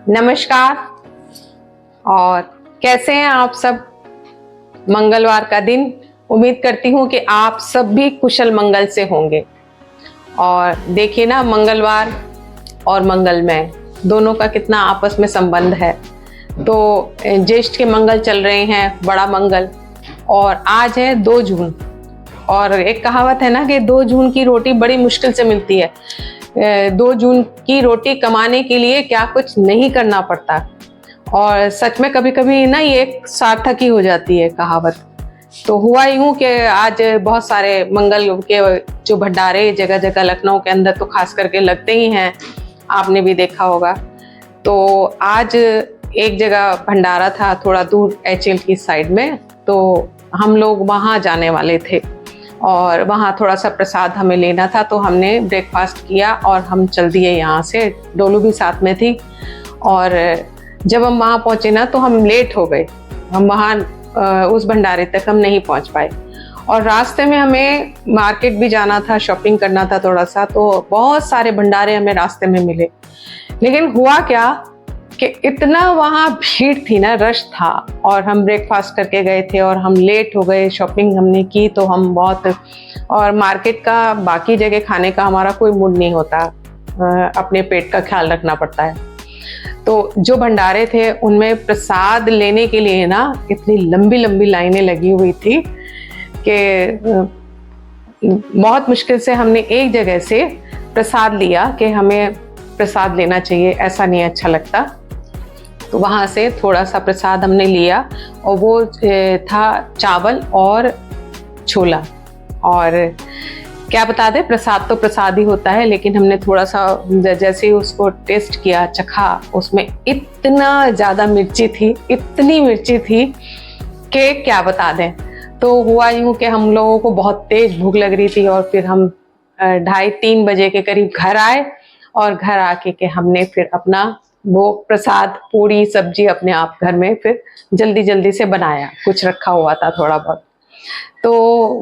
नमस्कार। और कैसे हैं आप सब? मंगलवार का दिन, उम्मीद करती हूँ कि आप सब भी कुशल मंगल से होंगे। और देखिए ना, मंगलवार और मंगलमय दोनों का कितना आपस में संबंध है। तो ज्येष्ठ के मंगल चल रहे हैं, बड़ा मंगल, और आज है 2 जून। और एक कहावत है ना कि 2 जून की रोटी बड़ी मुश्किल से मिलती है। 2 जून की रोटी कमाने के लिए क्या कुछ नहीं करना पड़ता। और सच में कभी कभी ना ये सार्थक ही हो जाती है कहावत। तो हुआ यूं कि आज बहुत सारे मंगल के जो भंडारे जगह जगह लखनऊ के अंदर तो खास करके लगते ही हैं, आपने भी देखा होगा। तो आज एक जगह भंडारा था थोड़ा दूर एचएल की साइड में, तो हम लोग वहाँ जाने वाले थे और वहाँ थोड़ा सा प्रसाद हमें लेना था। तो हमने ब्रेकफास्ट किया और हम चल दिए यहाँ से। डोलू भी साथ में थी। और जब हम वहाँ पहुँचे ना तो हम लेट हो गए। हम वहाँ उस भंडारे तक हम नहीं पहुँच पाए। और रास्ते में हमें मार्केट भी जाना था, शॉपिंग करना था थोड़ा सा। तो बहुत सारे भंडारे हमें रास्ते में मिले। लेकिन हुआ क्या कि इतना वहाँ भीड़ थी ना, रश था, और हम ब्रेकफास्ट करके गए थे और हम लेट हो गए। शॉपिंग हमने की तो हम बहुत, और मार्केट का बाकी जगह खाने का हमारा कोई मूड नहीं होता, अपने पेट का ख्याल रखना पड़ता है। तो जो भंडारे थे उनमें प्रसाद लेने के लिए ना इतनी लंबी लंबी लाइनें लगी हुई थी कि बहुत मुश्किल से हमने एक जगह से प्रसाद लिया कि हमें प्रसाद लेना चाहिए, ऐसा नहीं अच्छा लगता। तो वहाँ से थोड़ा सा प्रसाद हमने लिया और वो था चावल और छोला। और क्या बता दें, प्रसाद तो प्रसाद ही होता है, लेकिन हमने थोड़ा सा जैसे ही उसको टेस्ट किया, चखा, उसमें इतना ज़्यादा मिर्ची थी, इतनी मिर्ची थी कि क्या बता दें। तो हुआ यूँ कि हम लोगों को बहुत तेज भूख लग रही थी और फिर हम 2:30-3 बजे के करीब घर आए। और घर आके के हमने फिर अपना वो प्रसाद, पूरी सब्जी अपने आप घर में फिर जल्दी जल्दी से बनाया। कुछ रखा हुआ था थोड़ा बहुत। तो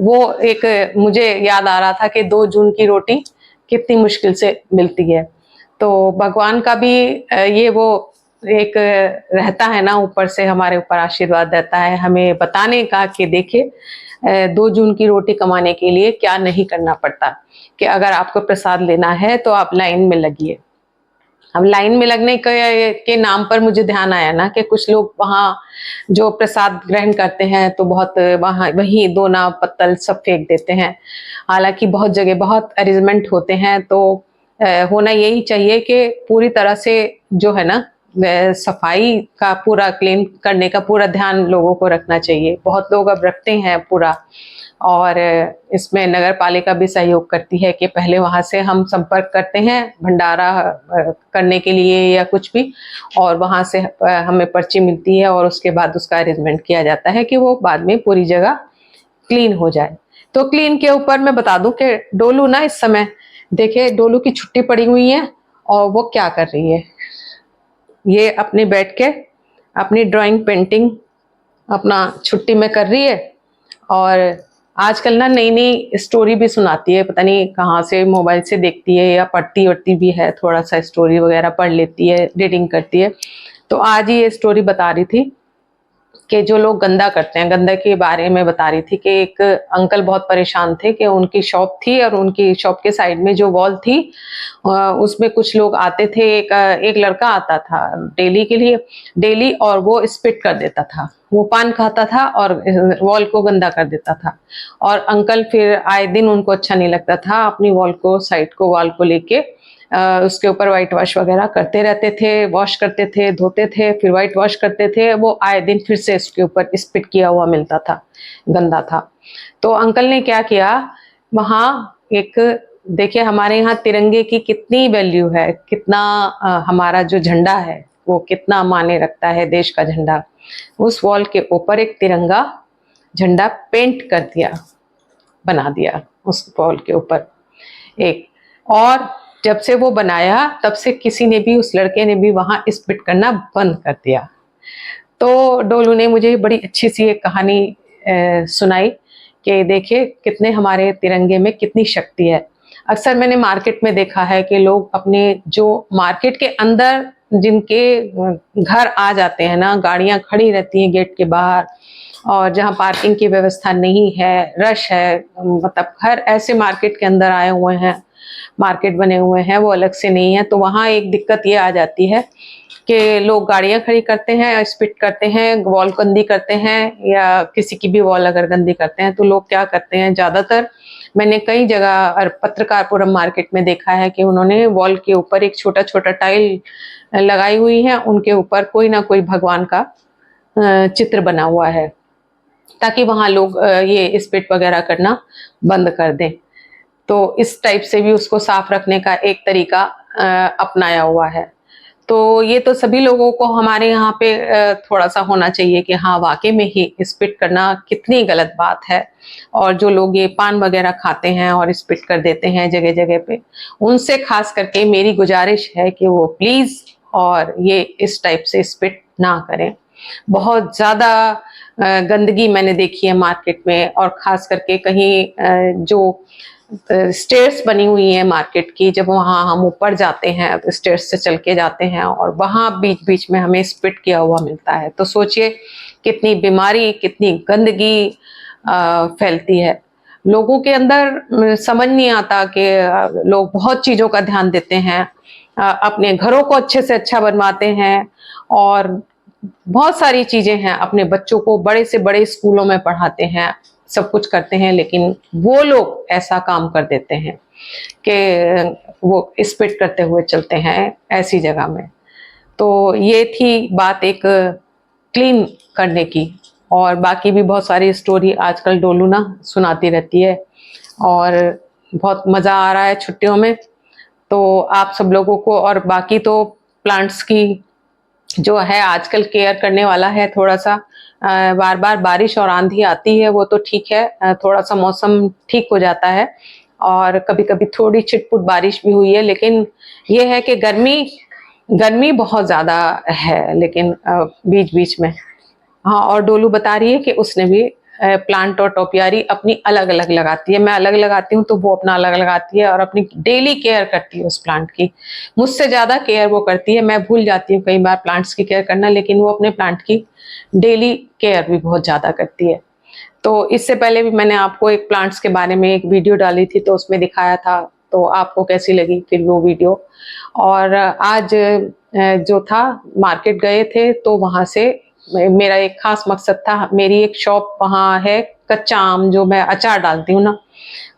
वो एक मुझे याद आ रहा था कि 2 जून की रोटी कितनी मुश्किल से मिलती है। तो भगवान का भी ये वो एक रहता है ना, ऊपर से हमारे ऊपर आशीर्वाद रहता है हमें बताने का कि देखिए 2 जून की रोटी कमाने के लिए क्या नहीं करना पड़ता। कि अगर आपको प्रसाद लेना है तो आप लाइन में लगिए। अब लाइन में लगने के नाम पर मुझे ध्यान आया ना कि कुछ लोग वहाँ जो प्रसाद ग्रहण करते हैं तो बहुत वहाँ वहीं दोना पत्तल सब फेंक देते हैं। हालांकि बहुत जगह बहुत अरेंजमेंट होते हैं, तो होना यही चाहिए कि पूरी तरह से जो है ना सफाई का पूरा क्लीन करने का पूरा ध्यान लोगों को रखना चाहिए। बहुत लोग अब रखते हैं पूरा, और इसमें नगर पालिका भी सहयोग करती है कि पहले वहाँ से हम संपर्क करते हैं भंडारा करने के लिए या कुछ भी, और वहाँ से हमें पर्ची मिलती है और उसके बाद उसका अरेंजमेंट किया जाता है कि वो बाद में पूरी जगह क्लीन हो जाए। तो क्लीन के ऊपर मैं बता दूं कि डोलू ना इस समय, देखिए डोलू की छुट्टी पड़ी हुई है और वो क्या कर रही है, ये अपने बैठ के अपनी ड्राइंग पेंटिंग अपना छुट्टी में कर रही है। और आजकल ना नई नई स्टोरी भी सुनाती है, पता नहीं कहाँ से मोबाइल से देखती है या पढ़ती वढ़ती भी है, थोड़ा सा स्टोरी वगैरह पढ़ लेती है, रीडिंग करती है। तो आज ही ये स्टोरी बता रही थी कि जो लोग गंदा करते हैं, गंदा के बारे में बता रही थी कि एक अंकल बहुत परेशान थे कि उनकी शॉप थी और उनकी शॉप के साइड में जो वॉल थी उसमें कुछ लोग आते थे। एक लड़का आता था डेली के लिए, डेली, और वो स्पिट कर देता था, वो पान खाता था और वॉल को गंदा कर देता था। और अंकल फिर आए दिन, उनको अच्छा नहीं लगता था, अपनी वॉल को, साइड को, वॉल को लेके उसके ऊपर व्हाइट वॉश वगैरह करते रहते थे, वॉश करते थे, धोते थे, फिर व्हाइट वॉश करते थे। वो आए दिन फिर से इसके ऊपर स्पिट किया हुआ मिलता था, गंदा था। तो अंकल ने क्या किया, वहाँ एक, देखिए हमारे यहाँ तिरंगे की कितनी वैल्यू है, कितना हमारा जो झंडा है वो कितना मायने रखता है, देश का झंडा। उस वॉल के ऊपर एक तिरंगा झंडा पेंट कर दिया, बना दिया उस वॉल के ऊपर एक। और जब से वो बनाया तब से किसी ने भी, उस लड़के ने भी वहां स्पिट करना बंद कर दिया। तो डोलू ने मुझे बड़ी अच्छी सी एक कहानी सुनाई कि देखिए कितने हमारे तिरंगे में कितनी शक्ति है। अक्सर मैंने मार्केट में देखा है कि लोग अपने जो मार्केट के अंदर जिनके घर आ जाते हैं ना, गाड़ियां खड़ी रहती हैं गेट के बाहर, और जहाँ पार्किंग की व्यवस्था नहीं है, रश है, मतलब घर ऐसे मार्केट के अंदर आए हुए हैं, मार्केट बने हुए हैं, वो अलग से नहीं है। तो वहाँ एक दिक्कत ये आ जाती है कि लोग गाड़ियां खड़ी करते हैं, स्पिट करते हैं, वॉल गंदी करते हैं, या किसी की भी वॉल अगर गंदी करते हैं तो लोग क्या करते हैं, ज्यादातर मैंने कई जगह पत्रकारपुरम मार्केट में देखा है कि उन्होंने वॉल के ऊपर एक छोटा छोटा टाइल लगाई हुई है, उनके ऊपर कोई ना कोई भगवान का चित्र बना हुआ है, ताकि वहां लोग ये स्पिट वगैरह करना बंद कर दें। तो इस टाइप से भी उसको साफ रखने का एक तरीका अपनाया हुआ है। तो ये तो सभी लोगों को हमारे यहाँ पे थोड़ा सा होना चाहिए कि हाँ, वाकई में ही स्पिट करना कितनी गलत बात है। और जो लोग ये पान वगैरह खाते हैं और स्पिट कर देते हैं जगह जगह पे, उनसे खास करके मेरी गुजारिश है कि वो प्लीज और ये इस टाइप से स्पिट ना करें। बहुत ज्यादा गंदगी मैंने देखी है मार्केट में, और खास करके कहीं जो स्टेयर्स बनी हुई है मार्केट की, जब वहां हम ऊपर जाते हैं तो स्टेयर्स से चल के जाते हैं और वहां बीच बीच में हमें स्पिट किया हुआ मिलता है। तो सोचिए कितनी बीमारी, कितनी गंदगी फैलती है। लोगों के अंदर समझ नहीं आता कि लोग बहुत चीजों का ध्यान देते हैं, अपने घरों को अच्छे से अच्छा बनवाते हैं, और बहुत सारी चीजें हैं, अपने बच्चों को बड़े से बड़े स्कूलों में पढ़ाते हैं, सब कुछ करते हैं, लेकिन वो लोग ऐसा काम कर देते हैं कि वो स्पिट करते हुए चलते हैं ऐसी जगह में। तो ये थी बात एक क्लीन करने की, और बाकी भी बहुत सारी स्टोरी आजकल डोलू ना सुनाती रहती है, और बहुत मजा आ रहा है छुट्टियों में। तो आप सब लोगों को, और बाकी तो प्लांट्स की जो है आजकल केयर करने वाला है थोड़ा सा। बार बार बारिश और आंधी आती है वो तो ठीक है, थोड़ा सा मौसम ठीक हो जाता है, और कभी कभी थोड़ी छिटपुट बारिश भी हुई है, लेकिन ये है कि गर्मी गर्मी बहुत ज्यादा है, लेकिन बीच बीच में। हाँ, और डोलू बता रही है कि उसने भी प्लांट और टोपियारी अपनी अलग अलग लगाती है। मैं अलग लगाती हूँ तो वो अपना अलग लगाती है, और अपनी डेली केयर करती है उस प्लांट की। मुझसे ज्यादा केयर वो करती है। मैं भूल जाती हूँ कई बार प्लांट्स की केयर करना, लेकिन वो अपने प्लांट की डेली केयर भी बहुत ज्यादा करती है। तो इससे पहले भी मैंने आपको एक प्लांट्स के बारे में एक वीडियो डाली थी, तो उसमें दिखाया था, तो आपको कैसी लगी फिर वो वीडियो। और आज जो था, मार्केट गए थे तो वहां से मेरा एक खास मकसद था। मेरी एक शॉप वहाँ है, कच्चा आम जो मैं अचार डालती हूँ ना,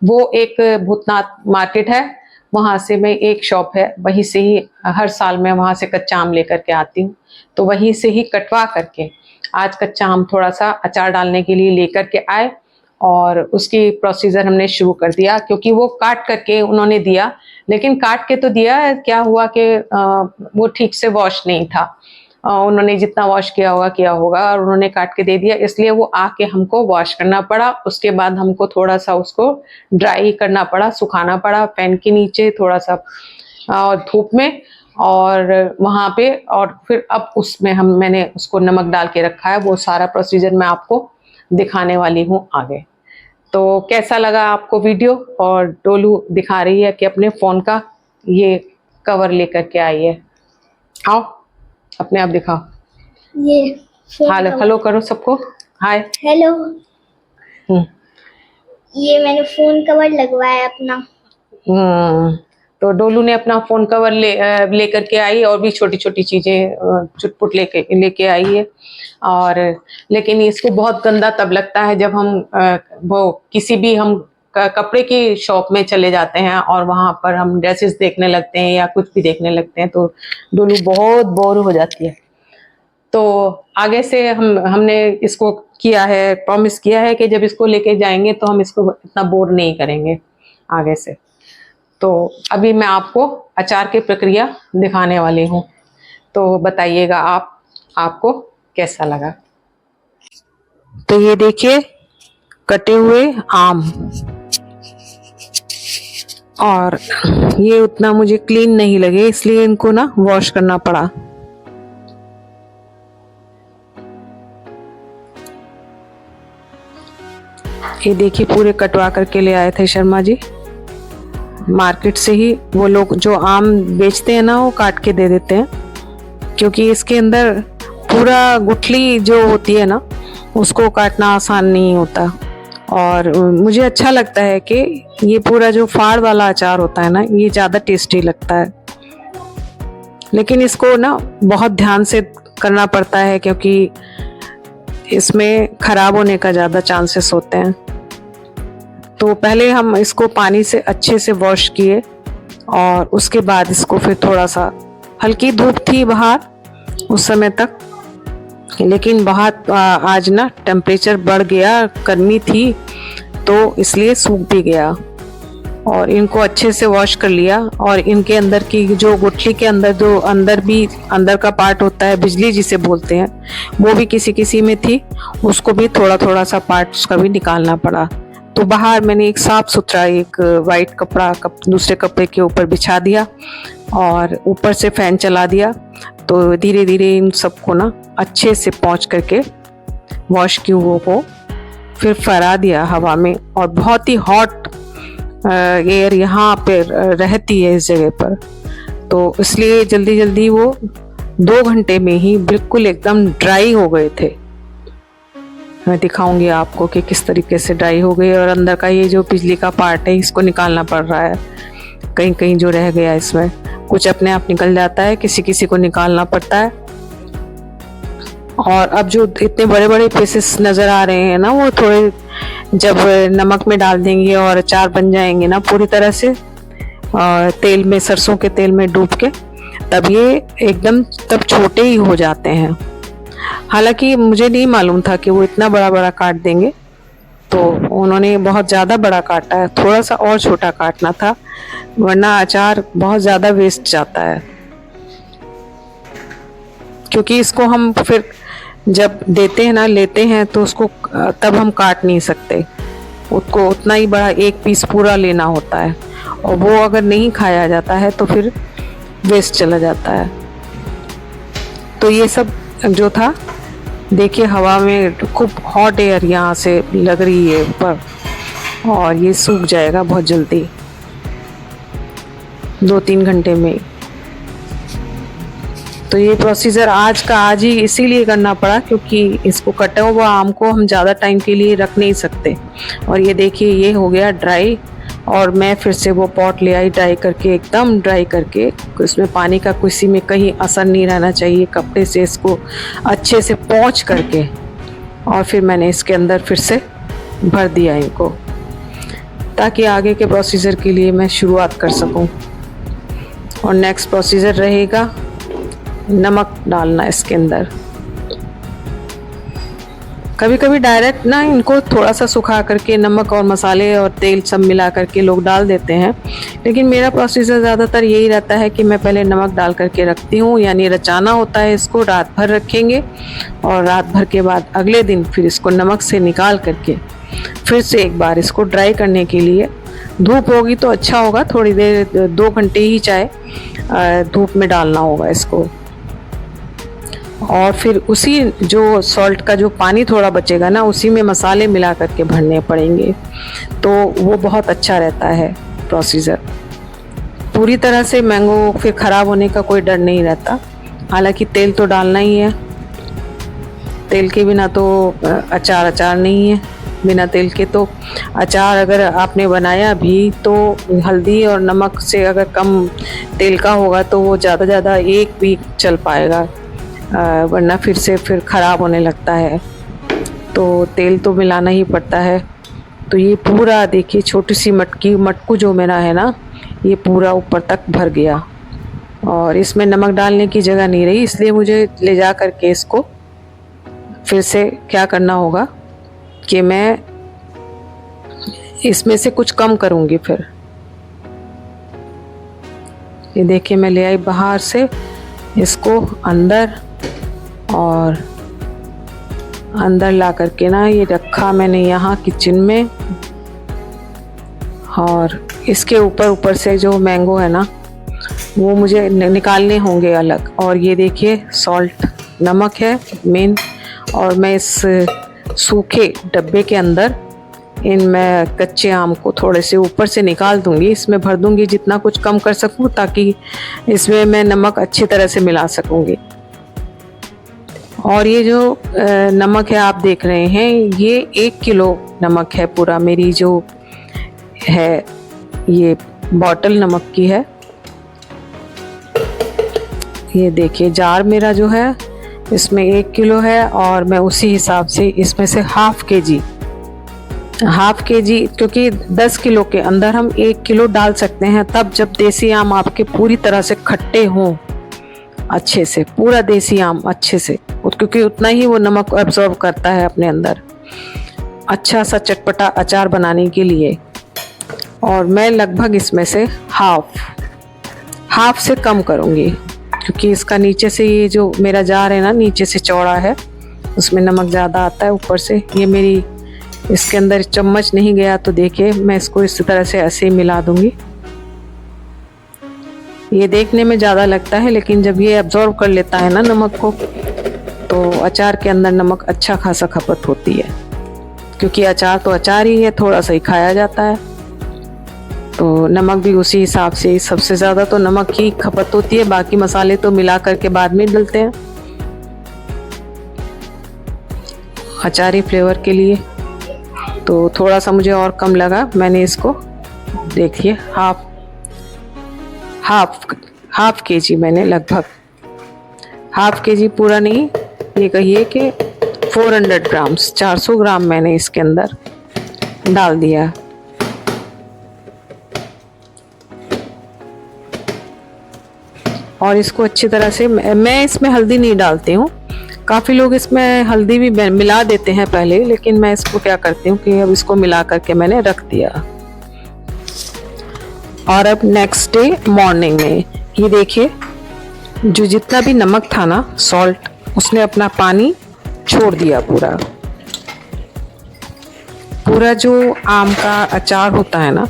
वो एक भूतनाथ मार्केट है, वहां से मैं एक शॉप है, वहीं से ही हर साल मैं वहां से कच्चा आम लेकर के आती हूँ। तो वहीं से ही कटवा करके आज कच्चा आम थोड़ा सा अचार डालने के लिए लेकर के आए, और उसकी प्रोसीजर हमने शुरू कर दिया, क्योंकि वो काट करके उन्होंने दिया, लेकिन काट के तो दिया, क्या हुआ कि वो ठीक से वॉश नहीं था। उन्होंने जितना वॉश किया होगा और उन्होंने काट के दे दिया, इसलिए वो आके हमको वॉश करना पड़ा। उसके बाद हमको थोड़ा सा उसको ड्राई करना पड़ा, सुखाना पड़ा फैन के नीचे थोड़ा सा, और धूप में, और वहां पे, और फिर अब उसमें मैंने उसको नमक डाल के रखा है। वो सारा प्रोसीजर मैं आपको दिखाने वाली हूँ आगे। तो कैसा लगा आपको वीडियो? और डोलू दिखा रही है कि अपने फोन का ये कवर लेकर के आई है। आओ, अपने आप दिखाओ, ये हेलो करो सबको, हाय। हेलो। ये मैंने फोन कवर लगवाया अपना। तो डोलू ने अपना फोन कवर लेकर के आई, और भी छोटी छोटी चीजें चुटपुट लेके आई है। और लेकिन इसको बहुत गंदा तब लगता है जब हम वो किसी भी हम कपड़े की शॉप में चले जाते हैं और वहां पर हम ड्रेसेस देखने लगते हैं या कुछ भी देखने लगते हैं, तो डोलू बहुत बोर हो जाती है। तो आगे से हमने इसको किया है, प्रॉमिस किया है कि जब इसको लेके जाएंगे तो हम इसको इतना बोर नहीं करेंगे आगे से। तो अभी मैं आपको अचार की प्रक्रिया दिखाने वाली हूँ, तो बताइएगा आपको कैसा लगा। तो ये देखिए कटे हुए आम, और ये उतना मुझे क्लीन नहीं लगे, इसलिए इनको ना वॉश करना पड़ा। ये देखिए पूरे कटवा करके ले आए थे शर्मा जी, मार्केट से ही वो लोग जो आम बेचते हैं ना वो काट के दे देते हैं, क्योंकि इसके अंदर पूरा गुठली जो होती है ना उसको काटना आसान नहीं होता। और मुझे अच्छा लगता है कि ये पूरा जो फाड़ वाला अचार होता है ना ये ज़्यादा टेस्टी लगता है, लेकिन इसको ना बहुत ध्यान से करना पड़ता है क्योंकि इसमें खराब होने का ज़्यादा चांसेस होते हैं। तो पहले हम इसको पानी से अच्छे से वॉश किए और उसके बाद इसको फिर थोड़ा सा, हल्की धूप थी बाहर उस समय तक, लेकिन बाहर आज ना टेम्परेचर बढ़ गया, गर्मी थी तो इसलिए सूख भी गया। और इनको अच्छे से वॉश कर लिया और इनके अंदर की जो गुठली के अंदर जो अंदर का पार्ट होता है, बिजली जिसे बोलते हैं, वो भी किसी किसी में थी, उसको भी थोड़ा थोड़ा सा पार्ट उसका भी निकालना पड़ा। तो बाहर मैंने एक साफ सुथरा एक वाइट कपड़ा दूसरे कपड़े के ऊपर बिछा दिया और ऊपर से फैन चला दिया। तो धीरे धीरे इन सबको ना अच्छे से पोंछ करके वॉश क्यूबों को फिर फहरा दिया हवा में। और बहुत ही हॉट एयर यहाँ पे रहती है इस जगह पर, तो इसलिए जल्दी जल्दी वो 2 घंटे में ही बिल्कुल एकदम ड्राई हो गए थे। मैं दिखाऊंगी आपको कि किस तरीके से ड्राई हो गई। और अंदर का ये जो बिजली का पार्ट है इसको निकालना पड़ रहा है, कहीं कहीं जो रह गया इसमें, कुछ अपने आप निकल जाता है, किसी किसी को निकालना पड़ता है। और अब जो इतने बड़े बड़े पीसेस नज़र आ रहे हैं ना वो थोड़े जब नमक में डाल देंगे और अचार बन जाएंगे ना पूरी तरह से तेल में, सरसों के तेल में डूब के, तब ये एकदम तब छोटे ही हो जाते हैं। हालांकि मुझे नहीं मालूम था कि वो इतना बड़ा बड़ा काट देंगे, तो उन्होंने बहुत ज़्यादा बड़ा काटा है, थोड़ा सा और छोटा काटना था वरना अचार बहुत ज़्यादा वेस्ट जाता है। क्योंकि इसको हम फिर जब देते हैं ना, लेते हैं, तो उसको तब हम काट नहीं सकते, उसको उतना ही बड़ा एक पीस पूरा लेना होता है और वो अगर नहीं खाया जाता है तो फिर वेस्ट चला जाता है। तो ये सब जो था, देखिए हवा में खूब हॉट एयर यहाँ से लग रही है ऊपर, और ये सूख जाएगा बहुत जल्दी 2-3 घंटे में। तो ये प्रोसीजर आज का आज ही इसीलिए करना पड़ा क्योंकि इसको कटा हुआ आम को हम ज़्यादा टाइम के लिए रख नहीं सकते। और ये देखिए ये हो गया ड्राई, और मैं फिर से वो पॉट ले आई ड्राई करके, एकदम ड्राई करके, इसमें पानी का किसी में कहीं असर नहीं रहना चाहिए। कपड़े से इसको अच्छे से पोंछ करके और फिर मैंने इसके अंदर फिर से भर दिया इनको, ताकि आगे के प्रोसीजर के लिए मैं शुरुआत कर सकूं। और नेक्स्ट प्रोसीजर रहेगा नमक डालना इसके अंदर। कभी कभी डायरेक्ट ना इनको थोड़ा सा सुखा करके नमक और मसाले और तेल सब मिला करके लोग डाल देते हैं, लेकिन मेरा प्रोसीजर ज़्यादातर यही रहता है कि मैं पहले नमक डाल करके रखती हूँ, यानी रचाना होता है इसको, रात भर रखेंगे और रात भर के बाद अगले दिन फिर इसको नमक से निकाल करके फिर से एक बार इसको ड्राई करने के लिए, धूप होगी तो अच्छा होगा, थोड़ी देर 2 घंटे ही चाहे धूप में डालना होगा इसको। और फिर उसी जो सॉल्ट का जो पानी थोड़ा बचेगा ना, उसी में मसाले मिला करके भरने पड़ेंगे, तो वो बहुत अच्छा रहता है प्रोसीजर। पूरी तरह से मैंगो फिर ख़राब होने का कोई डर नहीं रहता। हालांकि तेल तो डालना ही है, तेल के बिना तो अचार नहीं है। बिना तेल के तो अचार अगर आपने बनाया भी तो हल्दी और नमक से अगर कम तेल का होगा तो वो ज़्यादा 1 वीक चल पाएगा, वरना फिर ख़राब होने लगता है। तो तेल तो मिलाना ही पड़ता है। तो ये पूरा देखिए छोटी सी मटकू जो मेरा है ना, ये पूरा ऊपर तक भर गया और इसमें नमक डालने की जगह नहीं रही, इसलिए मुझे ले जा करके इसको फिर से क्या करना होगा कि मैं इसमें से कुछ कम करूँगी। फिर ये देखिए मैं ले आई बाहर से इसको अंदर, और अंदर ला करके ना ये रखा मैंने यहाँ किचन में। और इसके ऊपर से जो मैंगो है ना वो मुझे निकालने होंगे अलग। और ये देखिए सॉल्ट, नमक है मेन, और मैं इस सूखे डब्बे के अंदर इन मैं कच्चे आम को थोड़े से ऊपर से निकाल दूंगी, इसमें भर दूंगी जितना कुछ कम कर सकूं, ताकि इसमें मैं नमक अच्छी तरह से मिला सकूंगी। और ये जो नमक है आप देख रहे हैं, ये 1 किलो नमक है पूरा। मेरी जो है ये बॉटल नमक की है। ये देखिए जार मेरा जो है इसमें 1 किलो है, और मैं उसी हिसाब से इसमें से हाफ के जी, क्योंकि 10 किलो के अंदर हम 1 किलो डाल सकते हैं, तब जब देसी आम आपके पूरी तरह से खट्टे हों अच्छे से, पूरा देसी आम अच्छे से, क्योंकि उतना ही वो नमक एब्जॉर्ब करता है अपने अंदर, अच्छा सा चटपटा अचार बनाने के लिए। और मैं लगभग इसमें से हाफ से कम करूँगी, क्योंकि इसका नीचे से ये जो मेरा जार है ना, नीचे से चौड़ा है, उसमें नमक ज़्यादा आता है। ऊपर से ये मेरी इसके अंदर चम्मच नहीं गया, तो देखिए मैं इसको इस तरह से ऐसे ही मिला दूंगी। ये देखने में ज़्यादा लगता है, लेकिन जब ये एब्जॉर्ब कर लेता है ना नमक को, तो अचार के अंदर नमक अच्छा खासा खपत होती है, क्योंकि अचार तो अचार ही है, थोड़ा सा ही खाया जाता है, तो नमक भी उसी हिसाब से, सबसे ज़्यादा तो नमक की खपत होती है, बाकी मसाले तो मिला करके बाद में डलते हैं अचारी फ्लेवर के लिए। तो थोड़ा सा मुझे और कम लगा, मैंने इसको देखिए हाफ के जी, मैंने लगभग हाफ के जी, पूरा नहीं, ये कहिए कि 400 ग्राम्स, 400 ग्राम मैंने इसके अंदर डाल दिया। और इसको अच्छी तरह से, मैं इसमें हल्दी नहीं डालती हूँ, काफ़ी लोग इसमें हल्दी भी मिला देते हैं पहले, लेकिन मैं इसको क्या करती हूँ कि अब इसको मिला करके मैंने रख दिया। और अब नेक्स्ट डे मॉर्निंग में ये देखिए, जो जितना भी नमक था ना, सॉल्ट, उसने अपना पानी छोड़ दिया पूरा जो आम का अचार होता है ना,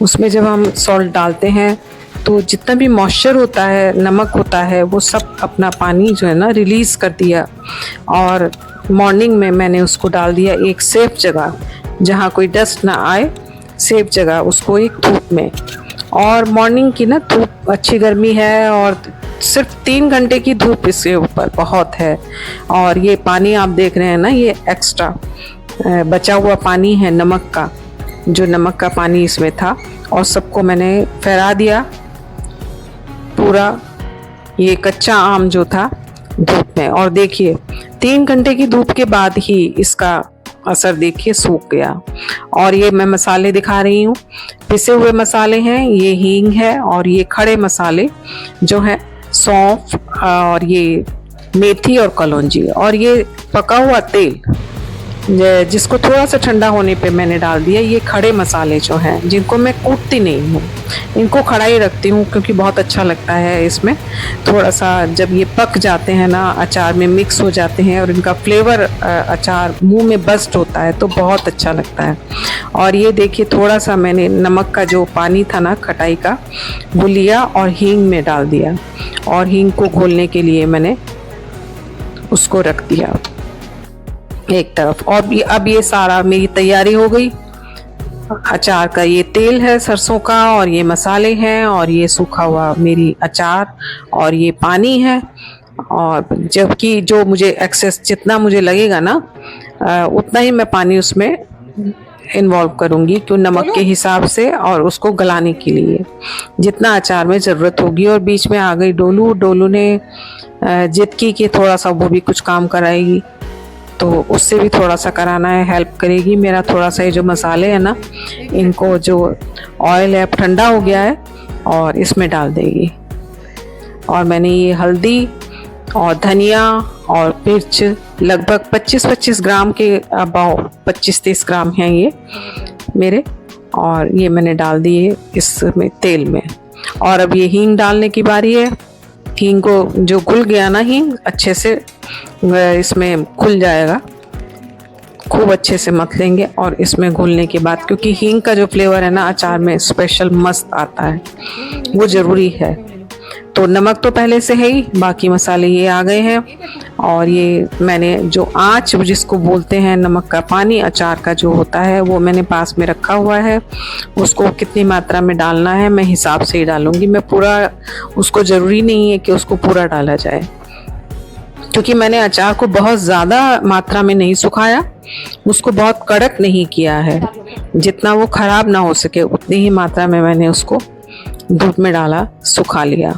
उसमें जब हम सॉल्ट डालते हैं तो जितना भी मॉइस्चर होता है, नमक होता है, वो सब अपना पानी जो है ना रिलीज़ कर दिया। और मॉर्निंग में मैंने उसको डाल दिया एक सेफ जगह, जहाँ कोई डस्ट ना आए, सेफ जगह, उसको एक धूप में। और मॉर्निंग की ना धूप अच्छी गर्मी है, और सिर्फ 3 घंटे की धूप इसके ऊपर बहुत है। और ये पानी आप देख रहे हैं ना, ये एक्स्ट्रा बचा हुआ पानी है नमक का, जो नमक का पानी इसमें था, और सबको मैंने फैला दिया पूरा ये कच्चा आम जो था धूप में। और देखिए 3 घंटे की धूप के बाद ही इसका असर देखिए सूख गया। और ये मैं मसाले दिखा रही हूँ, पिसे हुए मसाले हैं, ये हींग है, और ये खड़े मसाले जो हैं सौंफ, और ये मेथी और कलौंजी, और ये पका हुआ तेल, जिसको थोड़ा सा ठंडा होने पे मैंने डाल दिया। ये खड़े मसाले जो हैं, जिनको मैं कूटती नहीं हूँ, इनको खड़ा ही रखती हूँ, क्योंकि बहुत अच्छा लगता है इसमें थोड़ा सा, जब ये पक जाते हैं ना, अचार में मिक्स हो जाते हैं, और इनका फ्लेवर अचार मुंह में बस्ट होता है, तो बहुत अच्छा लगता है। और ये देखिए थोड़ा सा मैंने नमक का जो पानी था ना खटाई का, वो लिया और हींग में डाल दिया, और हींग को घोलने के लिए मैंने उसको रख दिया एक तरफ। और अब ये सारा मेरी तैयारी हो गई। अचार का ये तेल है सरसों का, और ये मसाले हैं, और ये सूखा हुआ मेरी अचार, और ये पानी है। और जबकि जो मुझे एक्सेस जितना मुझे लगेगा ना, उतना ही मैं पानी उसमें इन्वॉल्व करूँगी, क्यों नमक के हिसाब से, और उसको गलाने के लिए जितना अचार में ज़रूरत होगी। और बीच में आ गई डोलू ने जिद की कि थोड़ा सा वो भी कुछ काम कराएगी, तो उससे भी थोड़ा सा कराना है, हेल्प करेगी। मेरा थोड़ा सा ये जो मसाले हैं ना, इनको जो ऑयल है ठंडा हो गया है, और इसमें डाल देगी। और मैंने ये हल्दी और धनिया और मिर्च लगभग 25-25 ग्राम के अबाव, 25-30 ग्राम हैं ये मेरे, और ये मैंने डाल दिए इसमें तेल में। और अब ये हींग डालने की बारी है। हींग को जो घुल गया ना, हींग अच्छे से इसमें घुल जाएगा, खूब अच्छे से मत लेंगे। और इसमें घुलने के बाद, क्योंकि हींग का जो फ्लेवर है ना अचार में स्पेशल मस्त आता है, वो ज़रूरी है। तो नमक तो पहले से है ही, बाकी मसाले ये आ गए हैं। और ये मैंने जो आँच जिसको बोलते हैं नमक का पानी अचार का जो होता है वो मैंने पास में रखा हुआ है। उसको कितनी मात्रा में डालना है मैं हिसाब से ही डालूंगी, मैं पूरा उसको ज़रूरी नहीं है कि उसको पूरा डाला जाए, क्योंकि मैंने अचार को बहुत ज़्यादा मात्रा में नहीं सुखाया, उसको बहुत कड़क नहीं किया है, जितना वो ख़राब ना हो सके उतनी ही मात्रा में मैंने उसको धूप में डाला, सुखा लिया।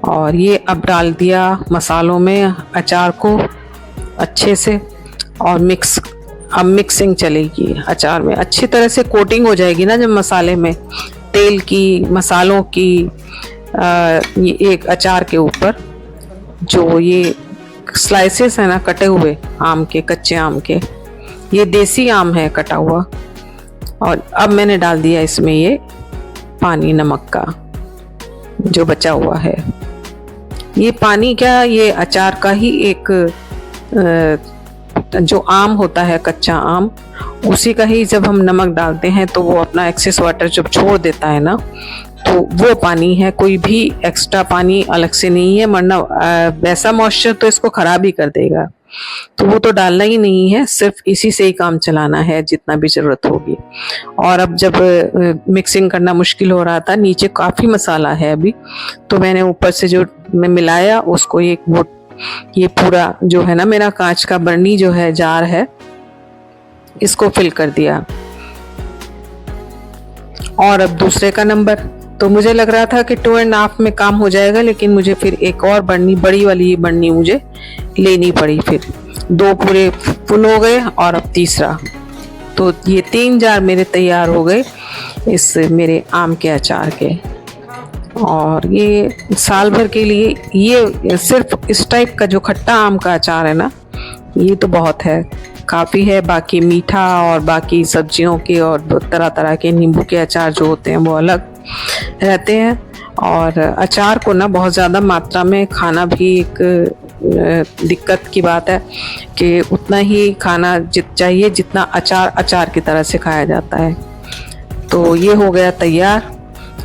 और ये अब डाल दिया मसालों में अचार को अच्छे से, और अब मिक्सिंग चलेगी अचार में, अच्छी तरह से कोटिंग हो जाएगी ना जब मसाले में, तेल की मसालों की ये एक अचार के ऊपर जो ये स्लाइसेस है ना कटे हुए आम के, कच्चे आम के, ये देसी आम है कटा हुआ। और अब मैंने डाल दिया इसमें ये पानी नमक का जो बचा हुआ है। ये पानी क्या, ये अचार का ही एक जो आम होता है कच्चा आम, उसी का ही जब हम नमक डालते हैं तो वो अपना एक्सेस वाटर जब छोड़ देता है ना, तो वो पानी है, कोई भी एक्स्ट्रा पानी अलग से नहीं है, वरना वैसा मॉइस्चर तो इसको खराब ही कर देगा, तो वो तो डालना ही नहीं है, सिर्फ इसी से ही काम चलाना है जितना भी ज़रूरत होगी। और अब जब मिक्सिंग करना मुश्किल हो रहा था, नीचे काफ़ी मसाला है अभी, तो मैंने ऊपर से जो मैं मिलाया उसको ये पूरा जो है ना मेरा कांच का बर्नी जो है जार है, इसको फिल कर दिया। और अब दूसरे का नंबर, तो मुझे लग रहा था कि 2.5 में काम हो जाएगा, लेकिन मुझे फिर एक और बर्नी, बड़ी वाली बर्नी मुझे लेनी पड़ी, फिर 2 पूरे फुल हो गए और अब तीसरा, तो ये 3 जार मेरे तैयार हो गए इस मेरे आम के अचार के। और ये साल भर के लिए, ये सिर्फ इस टाइप का जो खट्टा आम का अचार है ना, ये तो बहुत है, काफ़ी है। बाकी मीठा और बाकी सब्जियों के और तरह तरह के नींबू के अचार जो होते हैं वो अलग रहते हैं। और अचार को ना बहुत ज़्यादा मात्रा में खाना भी एक दिक्कत की बात है कि उतना ही खाना चाहिए जितना अचार की तरह से खाया जाता है। तो ये हो गया तैयार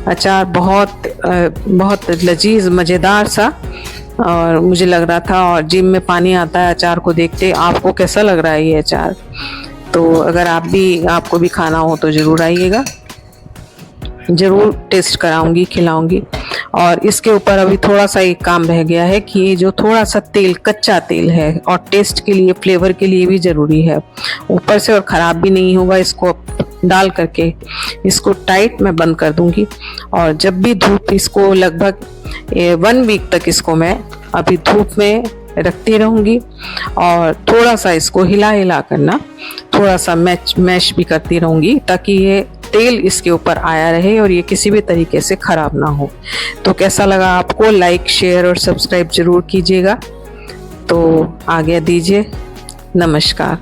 अचार, बहुत लजीज मज़ेदार सा, और मुझे लग रहा था, और जिम में पानी आता है अचार को देखते। आपको कैसा लग रहा है ये अचार? तो अगर आपको भी खाना हो तो ज़रूर आइएगा, ज़रूर टेस्ट कराऊंगी, खिलाऊंगी। और इसके ऊपर अभी थोड़ा सा एक काम रह गया है कि ये जो थोड़ा सा तेल, कच्चा तेल है, और टेस्ट के लिए, फ्लेवर के लिए भी ज़रूरी है ऊपर से, और ख़राब भी नहीं होगा। इसको डाल करके इसको टाइट मैं बंद कर दूंगी, और जब भी धूप, इसको लगभग 1 वीक तक इसको मैं अभी धूप में रखती रहूंगी, और थोड़ा सा इसको हिला करना, थोड़ा सा मैश भी करती रहूंगी, ताकि ये तेल इसके ऊपर आया रहे और ये किसी भी तरीके से ख़राब ना हो। तो कैसा लगा आपको? लाइक, शेयर और सब्सक्राइब ज़रूर कीजिएगा। तो आज्ञा दीजिए, नमस्कार।